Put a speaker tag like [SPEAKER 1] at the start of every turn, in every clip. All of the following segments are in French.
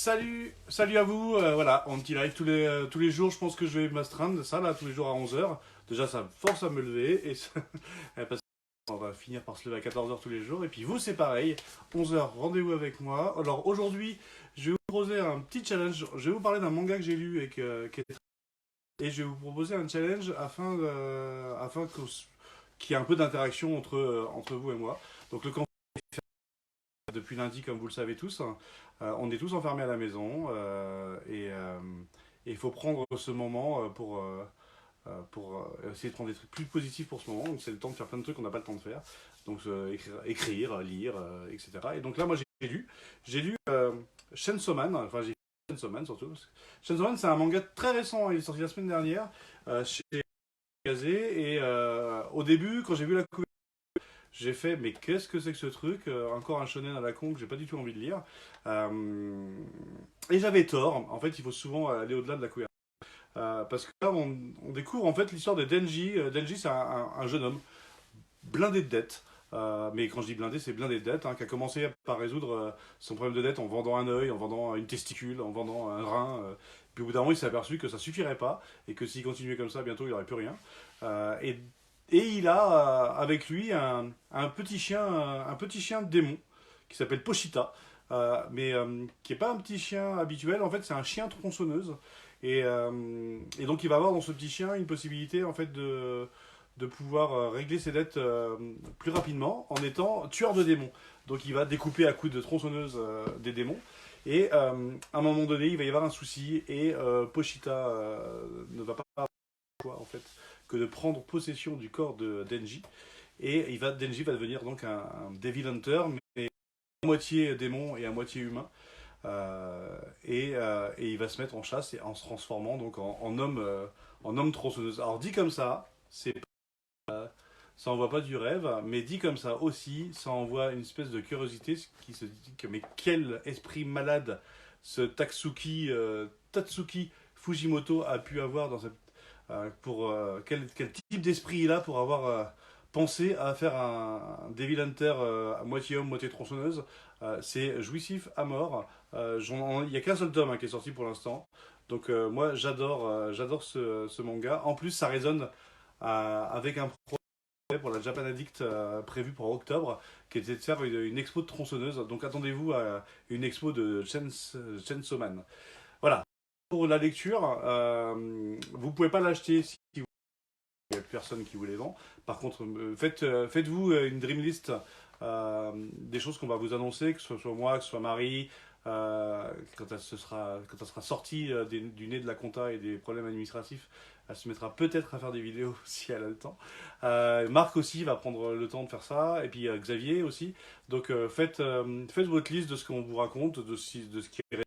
[SPEAKER 1] Salut à vous, voilà, en petit live tous les jours, je pense que je vais m'astreindre de ça, là, tous les jours à 11 h. Déjà, ça me force à me lever, et parce qu'on va finir par se lever à 14 h tous les jours, et puis vous, c'est pareil, 11 h, rendez-vous avec moi. Alors aujourd'hui, je vais vous proposer un petit challenge, je vais vous parler d'un manga que j'ai lu et je vais vous proposer un challenge afin qu'il y ait un peu d'interaction entre vous et moi. Donc le camp depuis lundi, comme vous le savez tous, on est tous enfermés à la maison et il faut prendre ce moment pour essayer de prendre des trucs plus positifs pour ce moment. Donc c'est le temps de faire plein de trucs qu'on n'a pas le temps de faire. Donc écrire, lire, etc. Et donc là, moi j'ai lu Chainsaw Man, enfin j'ai lu Chainsaw Man surtout. Chainsaw Man, c'est un manga très récent, il est sorti la semaine dernière chez Kazé. Et au début, quand j'ai vu la couverture, j'ai fait, mais qu'est-ce que c'est que ce truc? Encore un shonen à la con que j'ai pas du tout envie de lire. Et j'avais tort. En fait, il faut souvent aller au-delà de la couverture. Parce que là, on découvre en fait l'histoire de Denji. Denji, c'est un jeune homme blindé de dettes. Mais quand je dis blindé, c'est blindé de dettes, hein, qui a commencé par résoudre son problème de dette en vendant un œil, en vendant une testicule, en vendant un rein. Puis au bout d'un moment, il s'est aperçu que ça suffirait pas et que s'il continuait comme ça, bientôt, il n'aurait plus rien. Euh, et, et il a avec lui un petit chien démon qui s'appelle Pochita, mais qui n'est pas un petit chien habituel. En fait, c'est un chien tronçonneuse. Et donc, il va avoir dans ce petit chien une possibilité en fait de pouvoir régler ses dettes plus rapidement en étant tueur de démons. Donc il va découper à coups de tronçonneuse des démons. Et à un moment donné, il va y avoir un souci et Pochita ne va pas avoir le choix en fait que de prendre possession du corps de Denji. Et Denji va devenir donc un Devil Hunter, mais à moitié démon et à moitié humain. Et il va se mettre en chasse et en se transformant donc en homme tronçonneuse. Alors dit comme ça, ça envoie pas du rêve, mais dit comme ça aussi, ça envoie une espèce de curiosité qui se dit que mais quel esprit malade ce Tatsuki Fujimoto a pu avoir dans cette, quel type d'esprit il a pour avoir pensé à faire un Devil Hunter à moitié homme, moitié tronçonneuse. C'est jouissif à mort. Il n'y a qu'un seul tome qui est sorti pour l'instant. Donc moi j'adore ce manga. En plus ça résonne avec un projet pour la Japan Addict prévu pour octobre, qui était de faire une expo de tronçonneuse. Donc attendez-vous à une expo de Chainsaw Man. Voilà. Pour la lecture, vous pouvez pas l'acheter si il n'y a personne qui vous les vend. Par contre, faites-vous une dream list des choses qu'on va vous annoncer, que ce soit moi, que ce soit Marie, quand elle sera sortie du nez de la compta et des problèmes administratifs, elle se mettra peut-être à faire des vidéos si elle a le temps. Marc aussi va prendre le temps de faire ça, et puis Xavier aussi. Donc faites votre liste de ce qu'on vous raconte, de ce qui est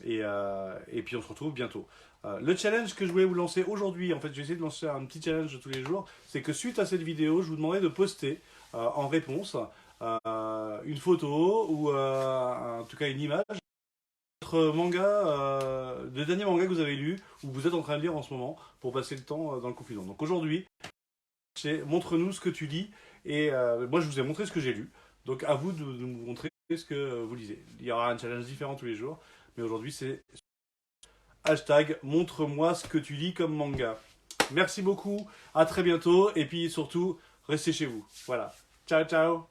[SPEAKER 1] et puis on se retrouve bientôt. Le challenge que je voulais vous lancer aujourd'hui, en fait j'ai essayé de lancer un petit challenge tous les jours, c'est que suite à cette vidéo, je vous demandais de poster en réponse une photo ou en tout cas une image votre le dernier manga que vous avez lu ou que vous êtes en train de lire en ce moment pour passer le temps dans le confinement. Donc aujourd'hui, c'est montre-nous ce que tu lis et moi je vous ai montré ce que j'ai lu. Donc à vous de nous montrer ce que vous lisez. Il y aura un challenge différent tous les jours, mais aujourd'hui c'est hashtag montre-moi ce que tu lis comme manga. Merci beaucoup, à très bientôt et puis surtout restez chez vous. Voilà, ciao ciao.